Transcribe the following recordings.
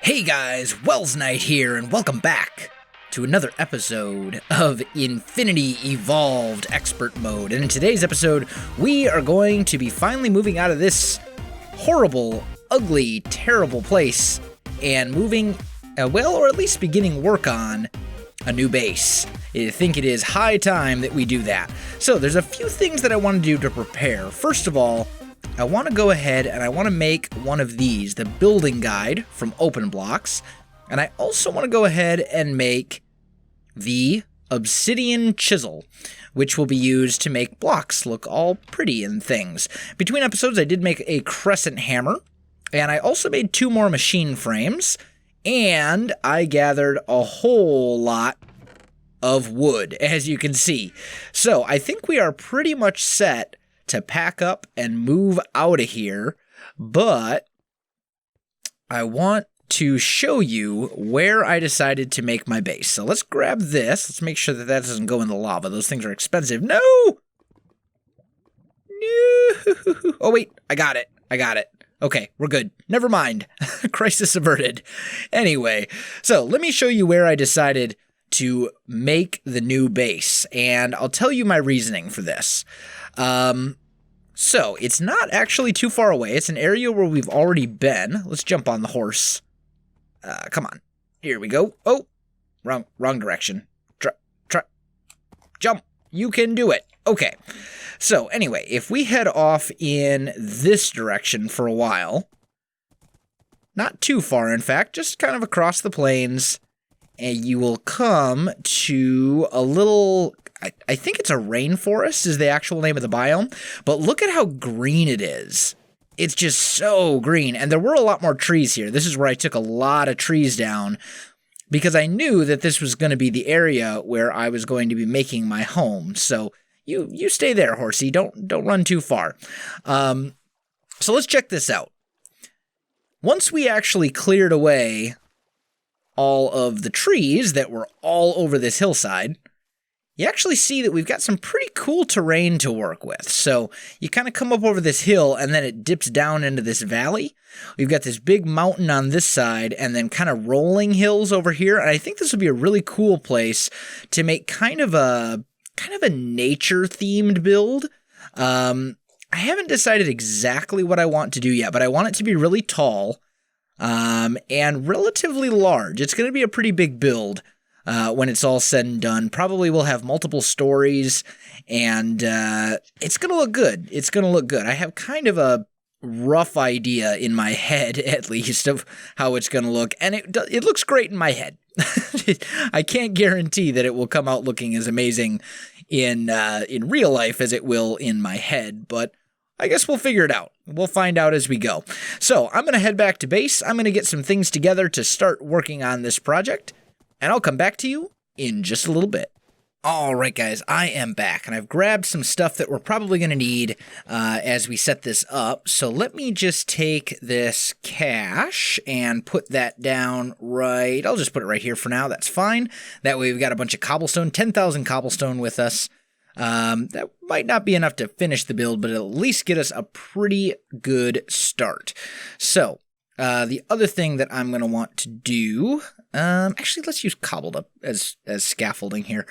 Hey guys, Welsknight here, and welcome back to another episode of Infinity Evolved Expert Mode. And in today's episode, we are going to be finally moving out of this horrible, ugly, terrible place and moving, or at least beginning work on a new base. I think it is high time that we do that. So there's a few things that I want to do to prepare. First of all, I want to go ahead and I want to make one of these, the building guide from Open Blocks. And I also want to go ahead and make the obsidian chisel, which will be used to make blocks look all pretty and things. Between episodes, I did make a crescent hammer, and I also made 2 more machine frames, and I gathered a whole lot of wood, as you can see. So I think we are pretty much set to pack up and move out of here, but I want to show you where I decided to make my base. So let's grab this. Let's make sure that that doesn't go in the lava. Those things are expensive. No! No! Oh, wait. I got it. Okay, we're good. Never mind. Crisis averted. Anyway, so let me show you where I decided to make the new base, and I'll tell you my reasoning for this. So it's not actually too far away. It's an area where we've already been. Let's jump on the horse. Come on. Here we go. Oh, wrong direction. Jump. You can do it. Okay. So anyway, if we head off in this direction for a while, not too far, in fact, just kind of across the plains, and you will come to a little, I think it's a rainforest is the actual name of the biome, but look at how green it is. It's just so green, and there were a lot more trees here. This is where I took a lot of trees down because I knew that this was going to be the area where I was going to be making my home. So you stay there, horsey. Don't run too far. So let's check this out. Once we actually cleared away all of the trees that were all over this hillside, you actually see that we've got some pretty cool terrain to work with. So you kind of come up over this hill and then it dips down into this valley. We've got this big mountain on this side and then kind of rolling hills over here. And I think this would be a really cool place to make kind of a nature themed build. I haven't decided exactly what I want to do yet, but I want it to be really tall and relatively large. It's going to be a pretty big build. When it's all said and done. Probably will have multiple stories, and it's going to look good. I have kind of a rough idea in my head, at least, of how it's going to look, and it looks great in my head. I can't guarantee that it will come out looking as amazing in real life as it will in my head, but I guess we'll figure it out. We'll find out as we go. So I'm going to head back to base. I'm going to get some things together to start working on this project, and I'll come back to you in just a little bit. All right, guys, I am back, and I've grabbed some stuff that we're probably going to need as we set this up. So let me just take this cash and put that down right. I'll just put it right here for now. That's fine. That way we've got a bunch of cobblestone, 10,000 cobblestone with us. That might not be enough to finish the build, but it'll at least get us a pretty good start. So the other thing that I'm going to want to do, actually, let's use cobbled up as scaffolding here,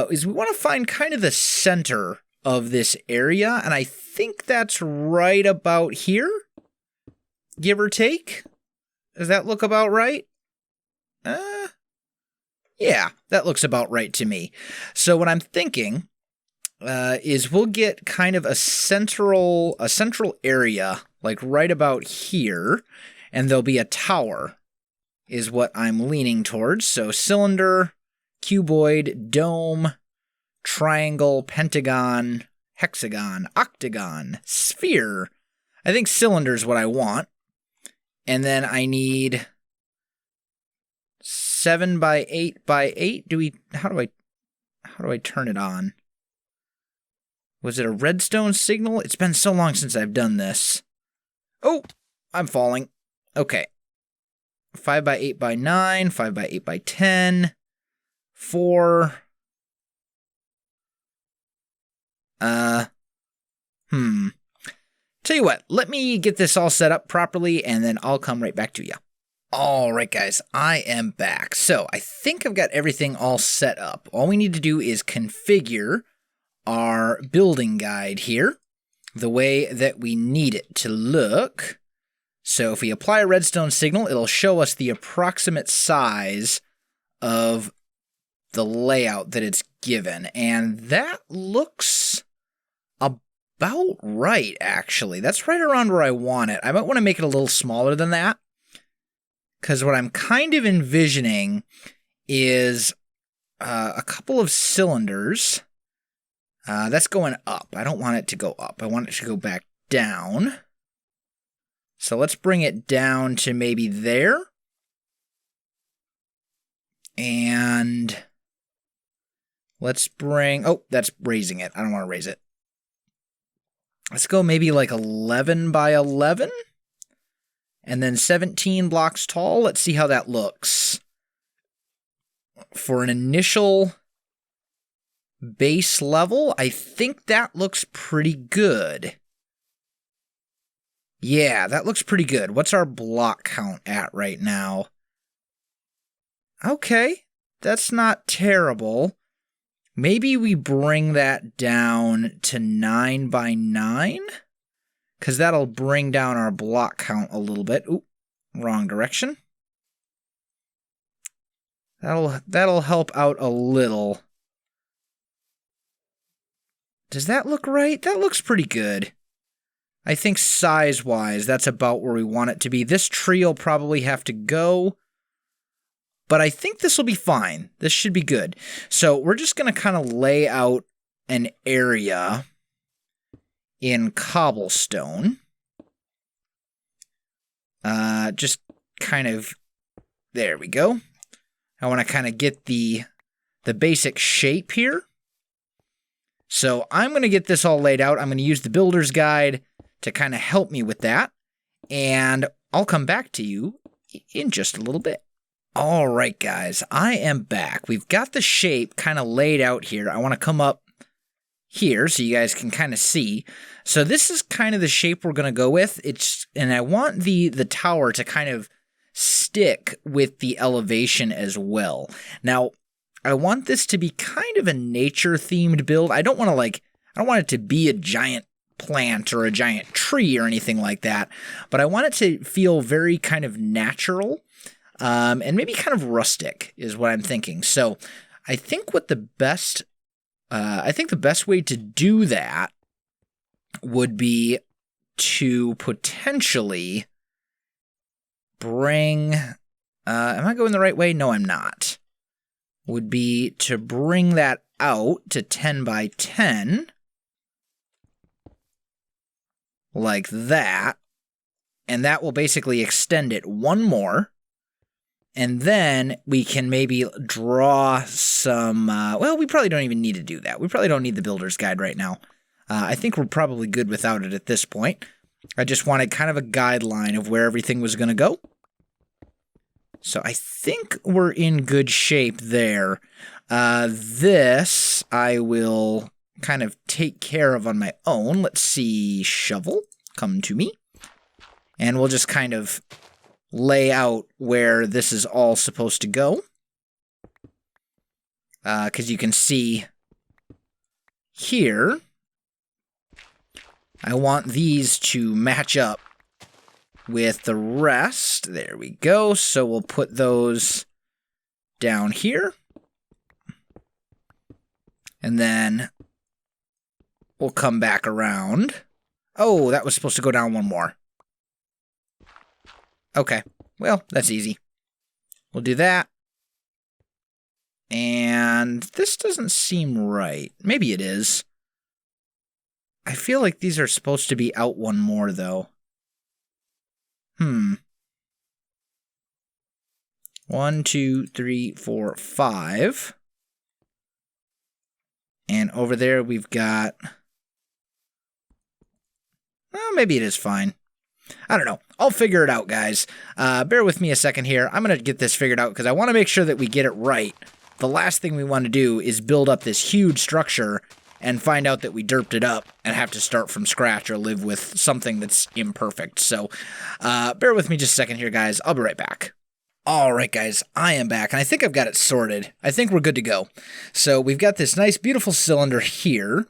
is we want to find kind of the center of this area, and I think that's right about here, give or take. Does that look about right? Yeah, that looks about right to me. So what I'm thinking is we'll get kind of a central area, like right about here, and there'll be a tower, is what I'm leaning towards. So cylinder, cuboid, dome, triangle, pentagon, hexagon, octagon, sphere. I think cylinder is what I want. And then I need 7 by 8 by 8. How do I turn it on? Was it a redstone signal? It's been so long since I've done this. Oh, I'm falling. Okay. 5 by 8 by 9, 5 by 8 by 10, 4. Tell you what, let me get this all set up properly, and then I'll come right back to you. All right, guys, I am back. So I think I've got everything all set up. All we need to do is configure our building guide here the way that we need it to look. So if we apply a redstone signal, it'll show us the approximate size of the layout that it's given. And that looks about right, actually. That's right around where I want it. I might want to make it a little smaller than that, because what I'm kind of envisioning is a couple of cylinders. That's going up. I don't want it to go up. I want it to go back down. So let's bring it down to maybe there. And let's bring... Oh, that's raising it. I don't want to raise it. Let's go maybe like 11 by 11. And then 17 blocks tall. Let's see how that looks. For an initial base level, I think that looks pretty good. Yeah, that looks pretty good. What's our block count at right now? Okay, that's not terrible. Maybe we bring that down to 9 by 9? Because that'll bring down our block count a little bit. Oop, wrong direction. That'll help out a little. Does that look right? That looks pretty good. I think size-wise, that's about where we want it to be. This tree will probably have to go, but I think this will be fine. This should be good. So we're just going to kind of lay out an area in cobblestone. Just kind of, there we go. I want to kind of get the basic shape here. So I'm going to get this all laid out. I'm going to use the builder's guide to kind of help me with that. And I'll come back to you in just a little bit. All right, guys, I am back. We've got the shape kind of laid out here. I want to come up here so you guys can kind of see. So this is kind of the shape we're going to go with. And I want the tower to kind of stick with the elevation as well. Now, I want this to be kind of a nature-themed build. I don't want it to be a giant plant or a giant tree or anything like that, but I want it to feel very kind of natural, and maybe kind of rustic is what I'm thinking. So I think the best way to do that would be to potentially bring, am I going the right way? No, I'm not. Would be to bring that out to 10 by 10, like that, and that will basically extend it one more, and then we can maybe draw some, well, we probably don't even need to do that. We probably don't need the builder's guide right now. I think we're probably good without it at this point. I just wanted kind of a guideline of where everything was going to go. So I think we're in good shape there. This I will kind of take care of on my own. Let's see, shovel, come to me. And we'll just kind of lay out where this is all supposed to go. Because you can see here, I want these to match up with the rest. There we go. So we'll put those down here. And then we'll come back around. Oh, that was supposed to go down one more. Okay. Well, that's easy. We'll do that. And this doesn't seem right. Maybe it is. I feel like these are supposed to be out one more, though. 1, 2, 3, 4, 5. And over there we've got... Well, maybe it is fine. I don't know. I'll figure it out, guys. Bear with me a second here. I'm going to get this figured out because I want to make sure that we get it right. The last thing we want to do is build up this huge structure and find out that we derped it up and have to start from scratch or live with something that's imperfect. So bear with me just a second here, guys. I'll be right back. All right, guys, I am back, and I think I've got it sorted. I think we're good to go. So we've got this nice, beautiful cylinder here,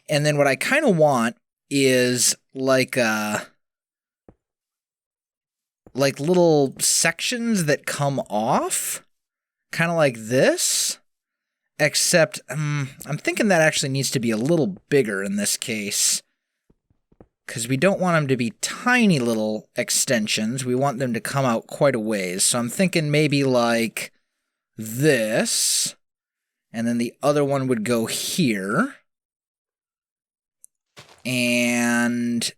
and then what I kind of want is like little sections that come off, kind of like this, except I'm thinking that actually needs to be a little bigger in this case, because we don't want them to be tiny little extensions. We want them to come out quite a ways. So I'm thinking maybe like this, and then the other one would go here. And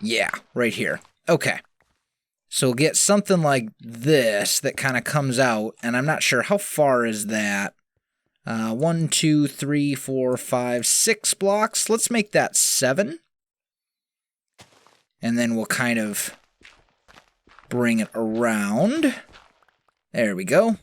yeah, right here. Okay. So we'll get something like this that kind of comes out, and I'm not sure how far is that. 1, 2, 3, 4, 5, 6 blocks. Let's make that 7. And then we'll kind of bring it around. There we go.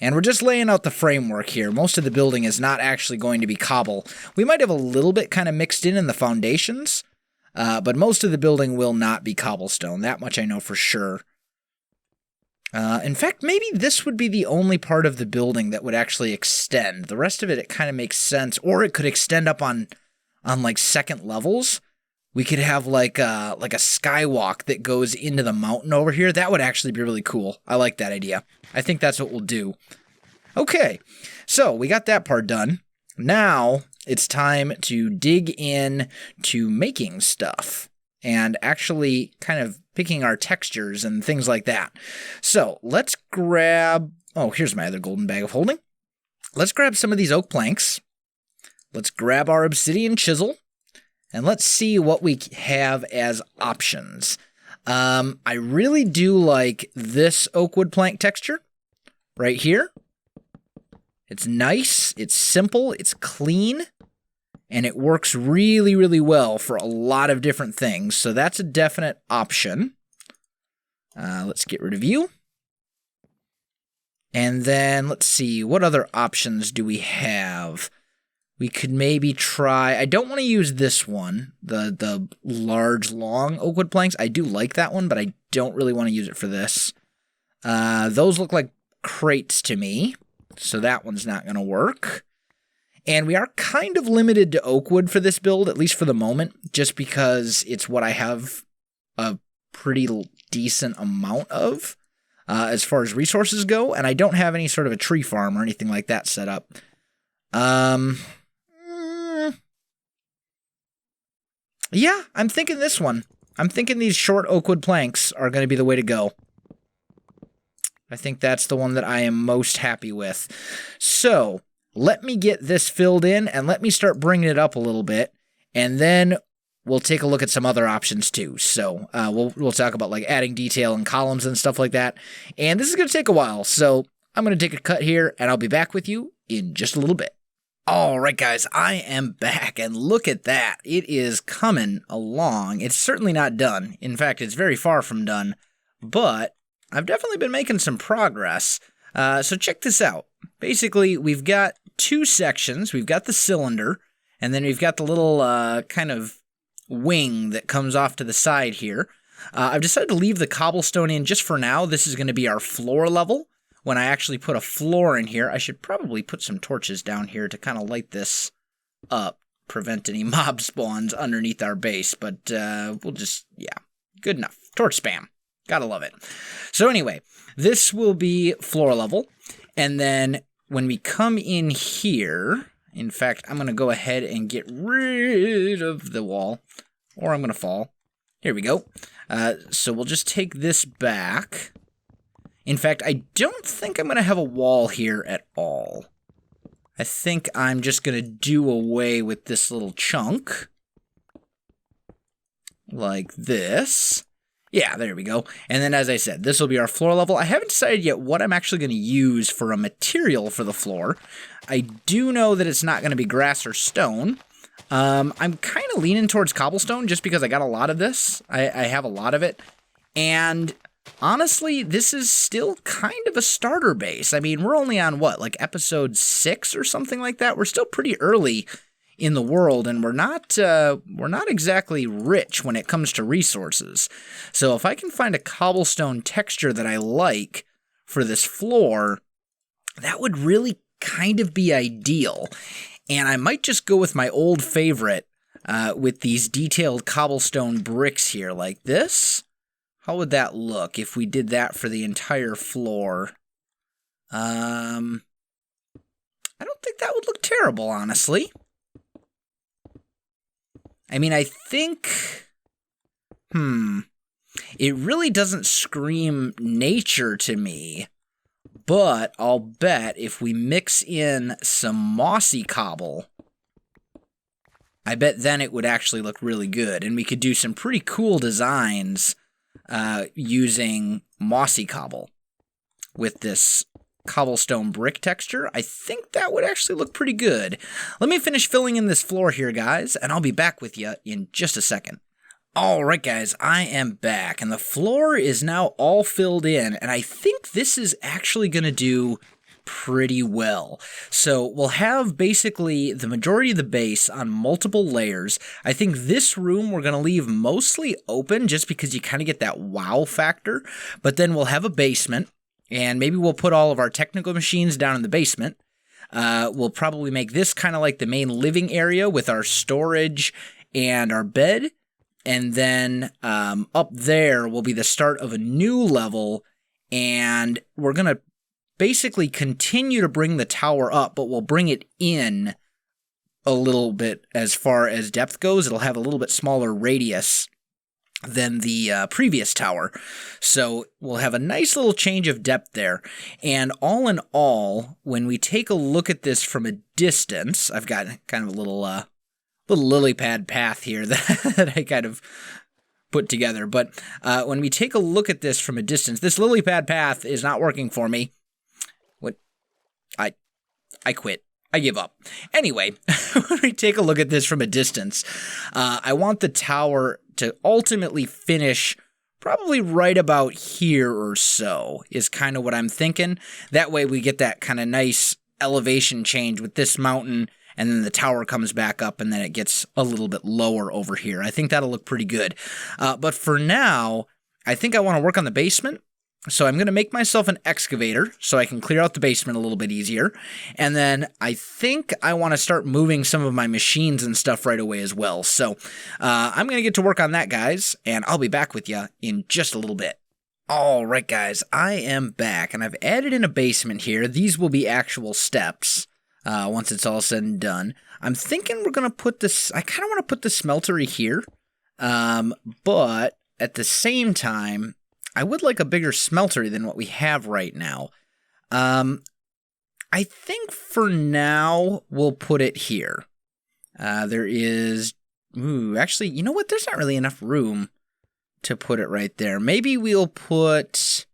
And we're just laying out the framework here. Most of the building is not actually going to be cobble. We might have a little bit kind of mixed in the foundations, but most of the building will not be cobblestone. That much I know for sure. In fact, maybe this would be the only part of the building that would actually extend. The rest of it kind of makes sense, or it could extend up on like second levels. We could have like a skywalk that goes into the mountain over here. That would actually be really cool. I like that idea. I think that's what we'll do. Okay, so we got that part done. Now it's time to dig in to making stuff and actually kind of picking our textures and things like that. So let's grab... Oh, here's my other golden bag of holding. Let's grab some of these oak planks. Let's grab our obsidian chisel. And let's see what we have as options. I really do like this oak wood plank texture right here. It's nice, it's simple, it's clean, and it works really, really well for a lot of different things. So that's a definite option. Let's get rid of you. And then let's see, what other options do we have? We could maybe try... I don't want to use this one, the large, long oak wood planks. I do like that one, but I don't really want to use it for this. Those look like crates to me, so that one's not going to work. And we are kind of limited to oak wood for this build, at least for the moment, just because it's what I have a pretty decent amount of as far as resources go, and I don't have any sort of a tree farm or anything like that set up. Yeah, I'm thinking this one. I'm thinking these short oak wood planks are going to be the way to go. I think that's the one that I am most happy with. So, let me get this filled in, and let me start bringing it up a little bit, and then we'll take a look at some other options too. So, we'll talk about like adding detail and columns and stuff like that, and this is going to take a while, so I'm going to take a cut here, and I'll be back with you in just a little bit. All right, guys, I am back, and look at that. It is coming along. It's certainly not done. In fact, it's very far from done, but I've definitely been making some progress. So check this out. Basically, we've got two sections. We've got the cylinder, and then we've got the little kind of wing that comes off to the side here. I've decided to leave the cobblestone in just for now. This is going to be our floor level. When I actually put a floor in here, I should probably put some torches down here to kind of light this up, prevent any mob spawns underneath our base, but we'll just, yeah, good enough. Torch spam. Gotta love it. So anyway, this will be floor level, and then when we come in here, in fact, I'm going to go ahead and get rid of the wall, or I'm going to fall. Here we go. So we'll just take this back. In fact, I don't think I'm going to have a wall here at all. I think I'm just going to do away with this little chunk. Like this. Yeah, there we go. And then, as I said, this will be our floor level. I haven't decided yet what I'm actually going to use for a material for the floor. I do know that it's not going to be grass or stone. I'm kind of leaning towards cobblestone just because I got a lot of this. I have a lot of it. And honestly, this is still kind of a starter base. I mean, we're only on, what, like episode 6 or something like that? We're still pretty early in the world, and we're not exactly rich when it comes to resources. So if I can find a cobblestone texture that I like for this floor, that would really kind of be ideal. And I might just go with my old favorite with these detailed cobblestone bricks here like this. How would that look if we did that for the entire floor? I don't think that would look terrible, honestly. I mean, I think... It really doesn't scream nature to me, but I'll bet if we mix in some mossy cobble, I bet then it would actually look really good, and we could do some pretty cool designs using mossy cobble with this cobblestone brick texture. I think that would actually look pretty good. Let me finish filling in this floor here, guys, and I'll be back with you in just a second. Alright guys, I am back, and the floor is now all filled in, and I think this is actually going to do pretty well. So we'll have basically the majority of the base on multiple layers. I think this room we're going to leave mostly open just because you kind of get that wow factor, but then we'll have a basement, and maybe we'll put all of our technical machines down in the basement. We'll probably make this kind of like the main living area with our storage and our bed. And then up there will be the start of a new level, and we're going to basically continue to bring the tower up, but we'll bring it in a little bit as far as depth goes. It'll have a little bit smaller radius than the previous tower. So we'll have a nice little change of depth there. And all in all, when we take a look at this from a distance, I've got kind of a little lily pad path here that I kind of put together. But when we take a look at this from a distance, this lily pad path is not working for me. What? I quit. I give up. Anyway, when we take a look at this from a distance, I want the tower to ultimately finish probably right about here or so is kind of what I'm thinking. That way we get that kind of nice elevation change with this mountain, and then the tower comes back up, and then it gets a little bit lower over here. I think that'll look pretty good. But for now, I think I want to work on the basement. So I'm going to make myself an excavator so I can clear out the basement a little bit easier. And then I think I want to start moving some of my machines and stuff right away as well. So I'm going to get to work on that, guys, and I'll be back with you in just a little bit. All right, guys, I am back, and I've added in a basement here. These will be actual steps once it's all said and done. I'm thinking we're going to put this... I kind of want to put the smeltery here, but at the same time, I would like a bigger smeltery than what we have right now. I think for now, we'll put it here. There is... actually, you know what? There's not really enough room to put it right there. Maybe we'll put...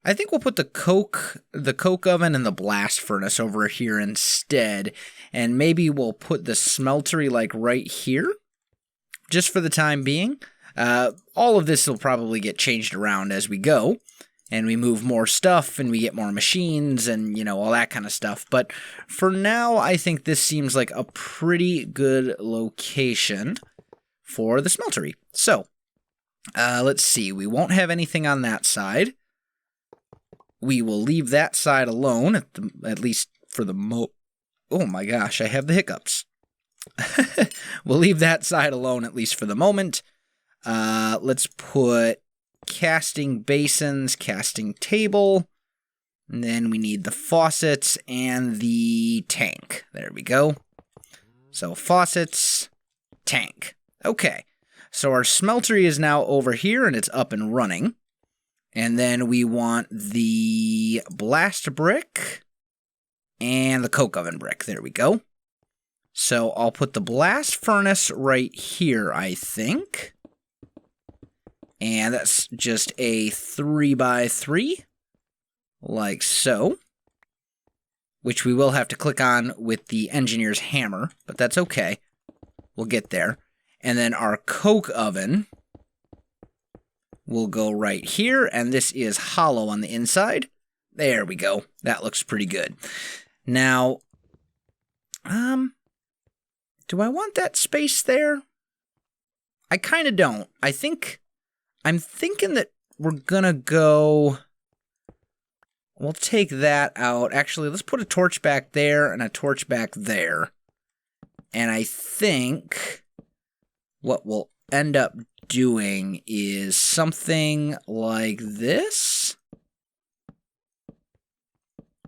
I think we'll put the coke oven and the blast furnace over here instead. And maybe we'll put the smeltery like right here, just for the time being. All of this will probably get changed around as we go, and we move more stuff, and we get more machines, and, you know, all that kind of stuff. But for now, I think this seems like a pretty good location for the smeltery. So, let's see. We won't have anything on that side. We will leave that side alone, at least for the Oh my gosh, I have the hiccups. We'll leave that side alone, at least for the moment. Let's put casting basins, casting table, and then we need the faucets and the tank. There we go. So faucets, tank. Okay, so our smeltery is now over here, and it's up and running. And then we want the blast brick and the coke oven brick. There we go. So I'll put the blast furnace right here, I think. And that's just a 3x3, like so, which we will have to click on with the engineer's hammer, but that's okay. We'll get there. And then our coke oven will go right here, and this is hollow on the inside. There we go. That looks pretty good. Now, Do I want that space there? I kind of don't. I'm thinking that we're gonna go... We'll take that out. Actually, let's put a torch back there and a torch back there. And I think what we'll end up doing is something like this.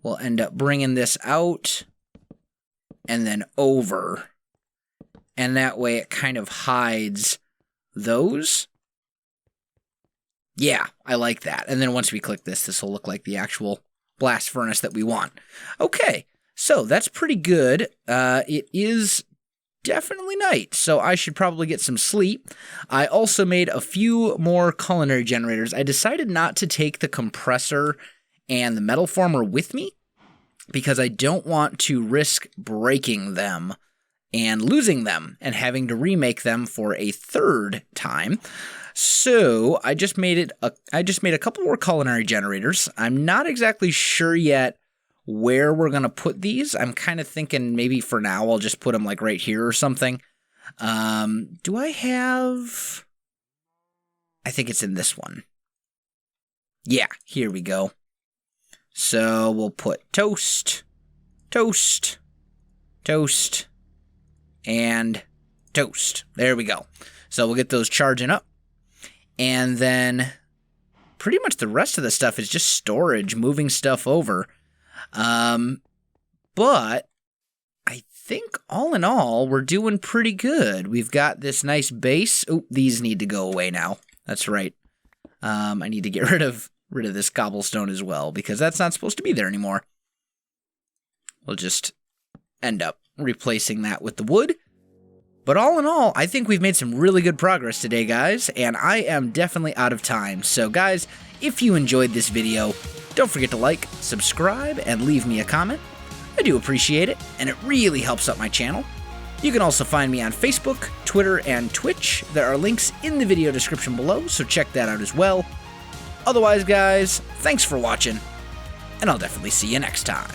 We'll end up bringing this out and then over. And that way it kind of hides those. Yeah, I like that. And then once we click this, this will look like the actual blast furnace that we want. Okay, so that's pretty good. It is definitely night, so I should probably get some sleep. I also made a few more culinary generators. I decided not to take the compressor and the metal former with me because I don't want to risk breaking them and losing them and having to remake them for a third time. So I just made a couple more culinary generators. I'm not exactly sure yet where we're going to put these. I'm kind of thinking maybe for now I'll just put them like right here or something. Do I have... I think it's in this one. Yeah, here we go. So we'll put toast, toast, toast, and toast. There we go. So we'll get those charging up. And then pretty much the rest of the stuff is just storage, moving stuff over. But I think all in all, we're doing pretty good. We've got this nice base. Oh, these need to go away now. That's right. I need to get rid of this cobblestone as well, because that's not supposed to be there anymore. We'll just end up replacing that with the wood. But all in all, I think we've made some really good progress today, guys, and I am definitely out of time. So, guys, if you enjoyed this video, don't forget to like, subscribe, and leave me a comment. I do appreciate it, and it really helps out my channel. You can also find me on Facebook, Twitter, and Twitch. There are links in the video description below, so check that out as well. Otherwise, guys, thanks for watching, and I'll definitely see you next time.